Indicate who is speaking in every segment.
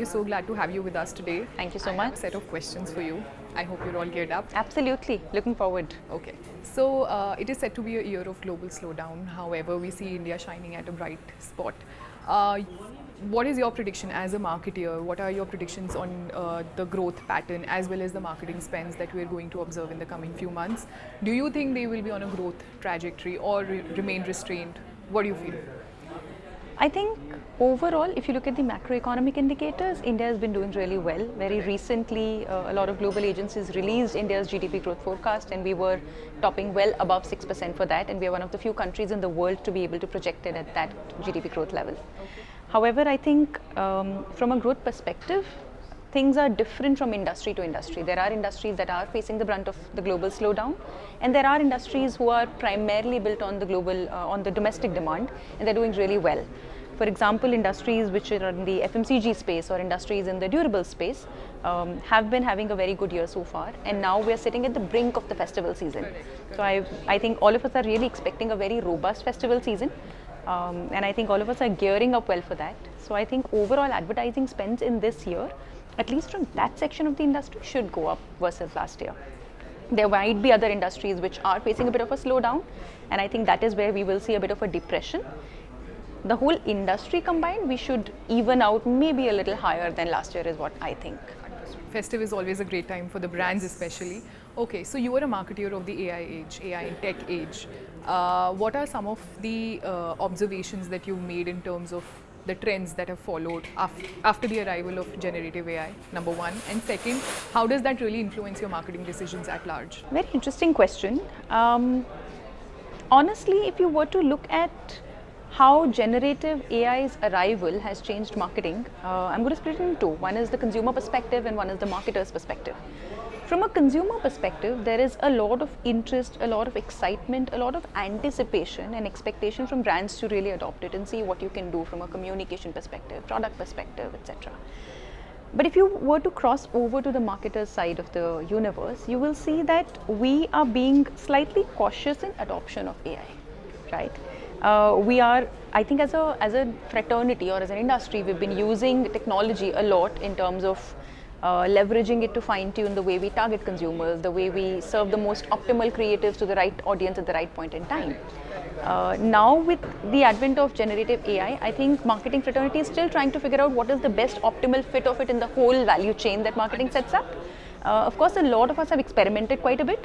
Speaker 1: we're so glad to have you with us today.
Speaker 2: Thank you so
Speaker 1: I have
Speaker 2: much.
Speaker 1: a set of questions for you. I hope you're all geared up.
Speaker 2: Absolutely. Looking forward.
Speaker 1: Okay. So it is said to be a year of global slowdown. However, we see India shining at a bright spot. What is your prediction as a marketeer? What are your predictions on the growth pattern as well as the marketing spends that we're going to observe in the coming few months? Do you think they will be on a growth trajectory or remain restrained? What do you feel?
Speaker 2: I think overall, if you look at the macroeconomic indicators, India has been doing really well. Very recently, a lot of global agencies released India's GDP growth forecast, and we were topping well above 6% for that, and we are one of the few countries in the world to be able to project it at that GDP growth level. However, I think from a growth perspective, things are different from industry to industry. There are industries that are facing the brunt of the global slowdown, and there are industries who are primarily built on the global, on the domestic demand, and they're doing really well. For example, industries which are in the FMCG space or industries in the durable space have been having a very good year so far, and now we are sitting at the brink of the festival season. So I think all of us are really expecting a very robust festival season, and I think all of us are gearing up well for that. So I think overall advertising spends in this year, at least from that section of the industry, should go up versus last year. There might be other industries which are facing a bit of a slowdown, and I think that is where we will see a bit of a depression. The whole industry combined, we should even out maybe a little higher than last year is what I think.
Speaker 1: Festive is always a great time for the brands especially. Okay, so you are a marketeer of the AI age, AI and tech age. What are some of the observations that you've made in terms of the trends that have followed after the arrival of generative AI, number one? And second, how does that really influence your marketing decisions at large?
Speaker 2: Very interesting question. Honestly, if you were to look at how generative AI's arrival has changed marketing, I'm going to split it into two. One is the consumer perspective and one is the marketer's perspective. From a consumer perspective, there is a lot of interest, a lot of excitement, a lot of anticipation and expectation from brands to really adopt it and see what you can do from a communication perspective, product perspective, etc. But if you were to cross over to the marketer's side of the universe, you will see that we are being slightly cautious in adoption of AI, right? We are, I think as a fraternity or as an industry, we've been using technology a lot in terms of leveraging it to fine-tune the way we target consumers, the way we serve the most optimal creatives to the right audience at the right point in time. Now with the advent of generative AI, I think marketing fraternity is still trying to figure out what is the best optimal fit of it in the whole value chain that marketing sets up. Of course, a lot of us have experimented quite a bit.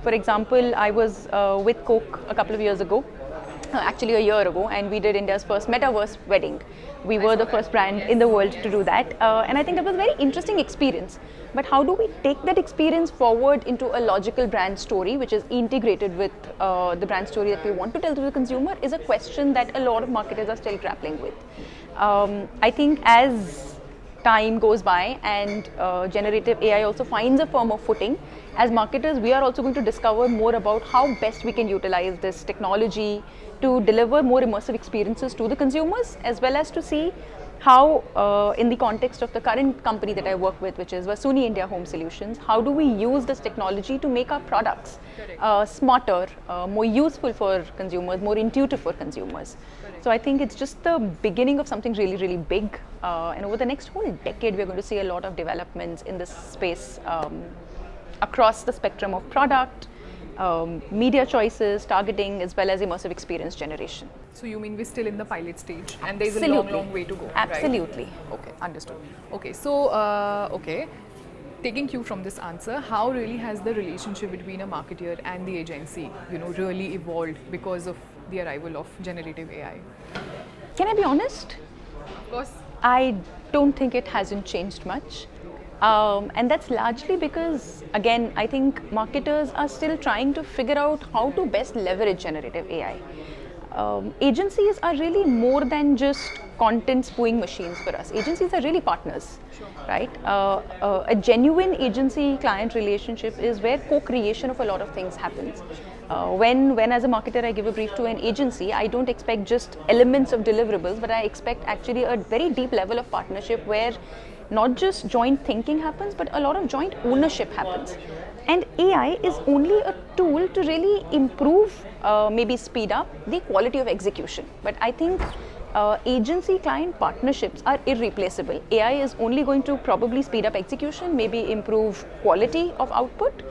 Speaker 2: For example, I was with Coke a couple of years ago, actually a year ago, and we did India's first metaverse wedding. We were the first brand in the world to do that, and I think that was a very interesting experience. But how do we take that experience forward into a logical brand story which is integrated with the brand story that we want to tell to the consumer is a question that a lot of marketers are still grappling with. I think as time goes by and generative AI also finds a firmer footing, as marketers, we are also going to discover more about how best we can utilize this technology to deliver more immersive experiences to the consumers, as well as to see how, in the context of the current company that I work with, which is Vasuni India Home Solutions, how do we use this technology to make our products smarter, more useful for consumers, more intuitive for consumers. So I think it's just the beginning of something really, really big. And over the next whole decade, we're going to see a lot of developments in this space across the spectrum of product, media choices, targeting, as well as immersive experience generation.
Speaker 1: So you mean we're still in the pilot stage and there's a long, long way to go,
Speaker 2: Absolutely.
Speaker 1: Right? Okay, understood. Okay, so, taking cue from this answer, how really has the relationship between a marketeer and the agency, really evolved because of the arrival of generative AI?
Speaker 2: Can I be honest?
Speaker 1: Of course.
Speaker 2: I don't think it hasn't changed much. And that's largely because, again, I think marketers are still trying to figure out how to best leverage generative AI. Agencies are really more than just content spewing machines for us. Agencies are really partners, right? A genuine agency-client relationship is where co-creation of a lot of things happens. When as a marketer I give a brief to an agency, I don't expect just elements of deliverables, but I expect actually a very deep level of partnership where not just joint thinking happens, but a lot of joint ownership happens. And AI is only a tool to really improve, maybe speed up the quality of execution. But I think agency client partnerships are irreplaceable. AI is only going to probably speed up execution, maybe improve quality of output,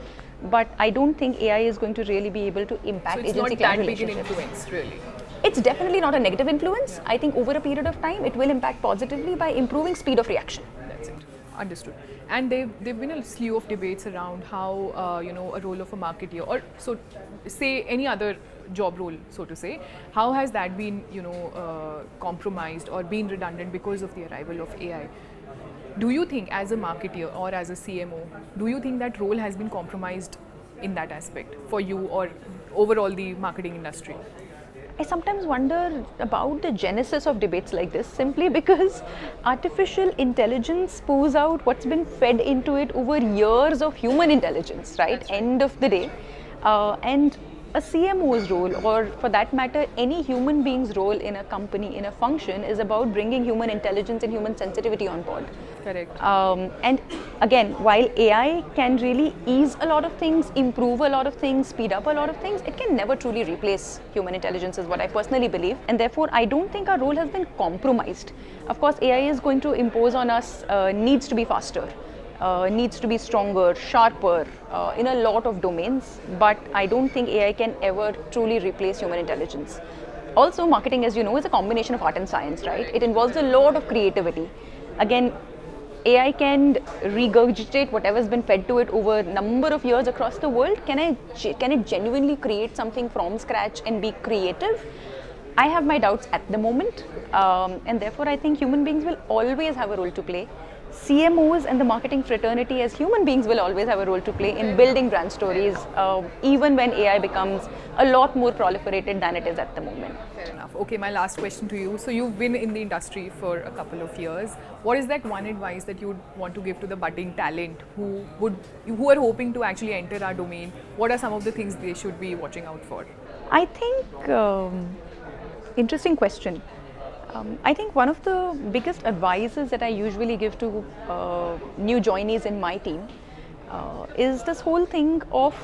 Speaker 2: but I don't think AI is going to really be able to impact
Speaker 1: So it's
Speaker 2: agency
Speaker 1: not
Speaker 2: client
Speaker 1: that big an
Speaker 2: relationships.
Speaker 1: influence, really.
Speaker 2: It's definitely not a negative influence. I think over a period of time, it will impact positively by improving speed of reaction.
Speaker 1: That's it. Understood. And there've been a slew of debates around how a role of a marketeer, or so say any other job role, so to say, how has that been compromised or been redundant because of the arrival of AI? Do you think, as a marketeer or as a CMO, do you think that role has been compromised in that aspect for you or overall the marketing industry?
Speaker 2: I sometimes wonder about the genesis of debates like this, simply because artificial intelligence pours out what's been fed into it over years of human intelligence, right?
Speaker 1: That's right.
Speaker 2: End of the day. And a CMO's role, or for that matter, any human being's role in a company, in a function, is about bringing human intelligence and human sensitivity on board.
Speaker 1: Correct.
Speaker 2: And again, while AI can really ease a lot of things, improve a lot of things, speed up a lot of things, it can never truly replace human intelligence, is what I personally believe. And therefore, I don't think our role has been compromised. Of course, AI is going to impose on us needs to be faster, needs to be stronger, sharper in a lot of domains, but I don't think AI can ever truly replace human intelligence. Also, marketing, as you know, is a combination of art and science, right? It involves a lot of creativity. Again, AI can regurgitate whatever's been fed to it over a number of years across the world. Can it genuinely create something from scratch and be creative? I have my doubts at the moment, and therefore I think human beings will always have a role to play. CMOs and the marketing fraternity as human beings will always have a role to play in building brand stories, even when AI becomes a lot more proliferated than it is at the moment.
Speaker 1: Fair enough. Okay, my last question to you. So you've been in the industry for a couple of years. What is that one advice that you would want to give to the budding talent who are hoping to actually enter our domain? What are some of the things they should be watching out for?
Speaker 2: I think, interesting question. I think one of the biggest advices that I usually give to new joinees in my team is this whole thing of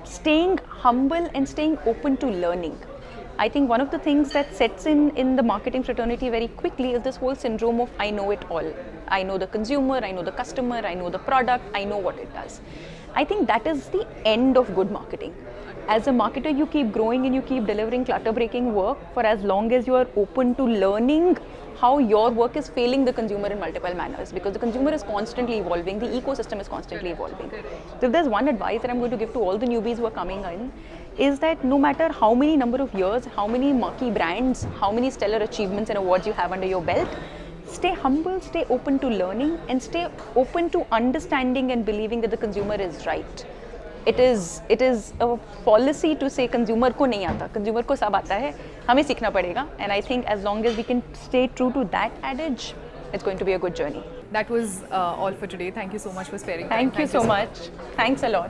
Speaker 2: staying humble and staying open to learning. I think one of the things that sets in the marketing fraternity very quickly is this whole syndrome of I know it all. I know the consumer, I know the customer, I know the product, I know what it does. I think that is the end of good marketing. As a marketer, you keep growing and you keep delivering clutter-breaking work for as long as you are open to learning how your work is failing the consumer in multiple manners, because the consumer is constantly evolving, the ecosystem is constantly evolving. So if there's one advice that I'm going to give to all the newbies who are coming in, is that no matter how many number of years, how many marquee brands, how many stellar achievements and awards you have under your belt, stay humble, stay open to learning, and stay open to understanding and believing that the consumer is right. It is a policy to say consumer को नहीं आता, consumer को सब आता है, हमें सीखना पड़ेगा. And I think as long as we can stay true to that adage, it's going to be a good journey.
Speaker 1: That was all for today. Thank you so much for sparing time.
Speaker 2: Thank you so much. Thanks a lot.